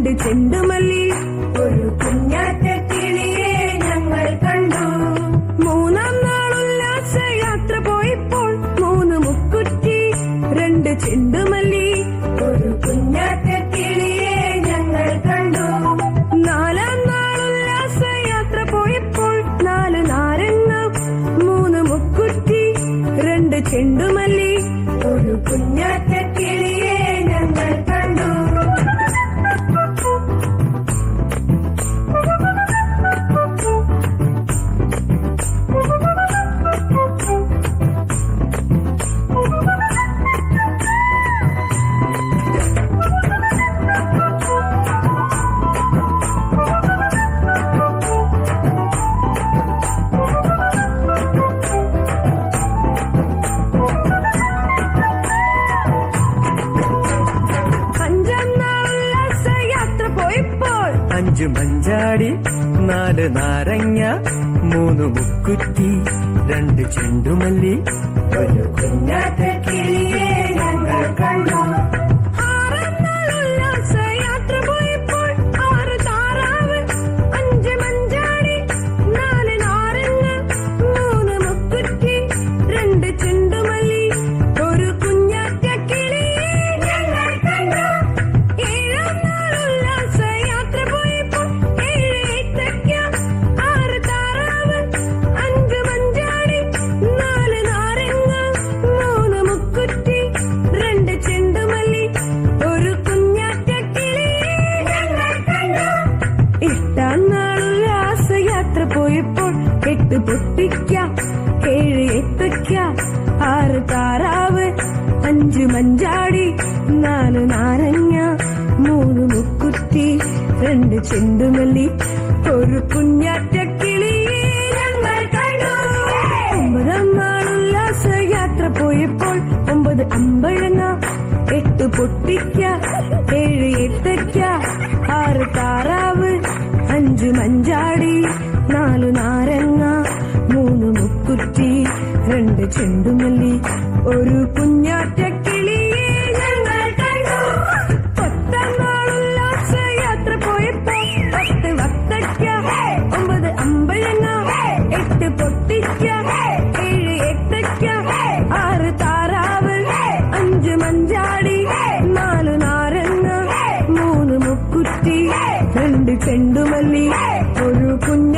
രണ്ട് ചെണ്ടുമല്ലി ഒരു കുഞ്ഞാറ്റ കിളിയെ ഞങ്ങൾ കണ്ടു. മൂന്നാം നാൾ ഉല്ലാസയാത്ര പോയപ്പോൾ മൂന്ന് മുക്കുറ്റി രണ്ട് ചെണ്ടുമല്ലി ഒരു കുഞ്ഞാറ്റ കിളിയെ ഞങ്ങൾ കണ്ടു. നാലാം നാൾ ഉല്ലാസയാത്ര പോയപ്പോൾ നാല് നാരങ്ങ മൂന്ന് മുക്കുറ്റി രണ്ട് ചെണ്ടുമല്ലി ഒരു കുഞ്ഞാറ്റ കിളിയെ ഞങ്ങൾ കണ്ടു. അഞ്ചു മഞ്ചാടി നാല് നാരങ്ങ മൂന്ന് മുക്കുറ്റി രണ്ട് ചെണ്ടുമല്ലി ഒരു കുഞ്ഞാറ്റ കിളിയെ ഞങ്ങൾ കണ്ടു. ആറാം നാൾ ഉല്ലാസയാത്ര പോയപ്പോൾ ആറ് താറാവ് അഞ്ച് മഞ്ചാടി നാല് നാരങ്ങ മൂന്ന് മുക്കുറ്റി രണ്ട് ചെണ്ടുമല്ലി ഒരു കുഞ്ഞാറ്റ കിളിയെ ഞങ്ങൾ കണ്ടു. ഏഴാം നാൾ ഉല്ലാസയാത്ര പോയപ്പോൾ ഏഴ് ഏത്തയ്ക്ക ആറ് താറാവ് അഞ്ച് മഞ്ചാടി നാല് നാരങ്ങ മൂന്ന് മുക്കുറ്റി രണ്ട് ചെണ്ടുമല്ലി ഒരു കുഞ്ഞാറ്റ കിളിയെ ഞങ്ങൾ കണ്ടു. എട്ടാം നാൾ ഉല്ലാസയാത്ര പോയപ്പോൾ എട്ട് പൊട്ടിക്ക ഏഴ് ഏത്തയ്ക്ക ആറ് താറാവ് അഞ്ച് മഞ്ചാടി നാല് നാരങ്ങ മൂന്ന് മുക്കുറ്റി രണ്ട് ചെണ്ടുമല്ലി ഒരു കുഞ്ഞാറ്റ കിളിയെ ഞങ്ങൾ കണ്ടു. ഒമ്പതാം നാൾ ഉല്ലാസയാത്ര പോയപ്പോൾ ഒമ്പത് അമ്പഴങ്ങ എട്ട് പൊട്ടിക്ക ഏഴ് ഏത്തയ്ക്ക ആറ് താറാവ് അഞ്ച് മഞ്ചാടി നാല് നാരങ്ങ മൂന്ന് മുക്കുറ്റി രണ്ട് ചെണ്ടുമല്ലി ഒരു കുഞ്ഞാറ്റ കിളിയെ ഞങ്ങൾ കണ്ടു. പത്താം നാൾ ഉല്ലാസയാത്ര പോയപ്പോൾ പത്ത് വത്തയ്ക്ക ഒമ്പത് അമ്പഴങ്ങ എട്ട് പൊട്ടിക്ക ഏഴ് ഏത്തയ്ക്ക ആറ് താറാവ് അഞ്ച് മഞ്ചാടി നാല് നാരങ്ങ മൂന്ന് മുക്കുറ്റി രണ്ട് ചെണ്ടുമല്ലി ഒരു കുഞ്ഞ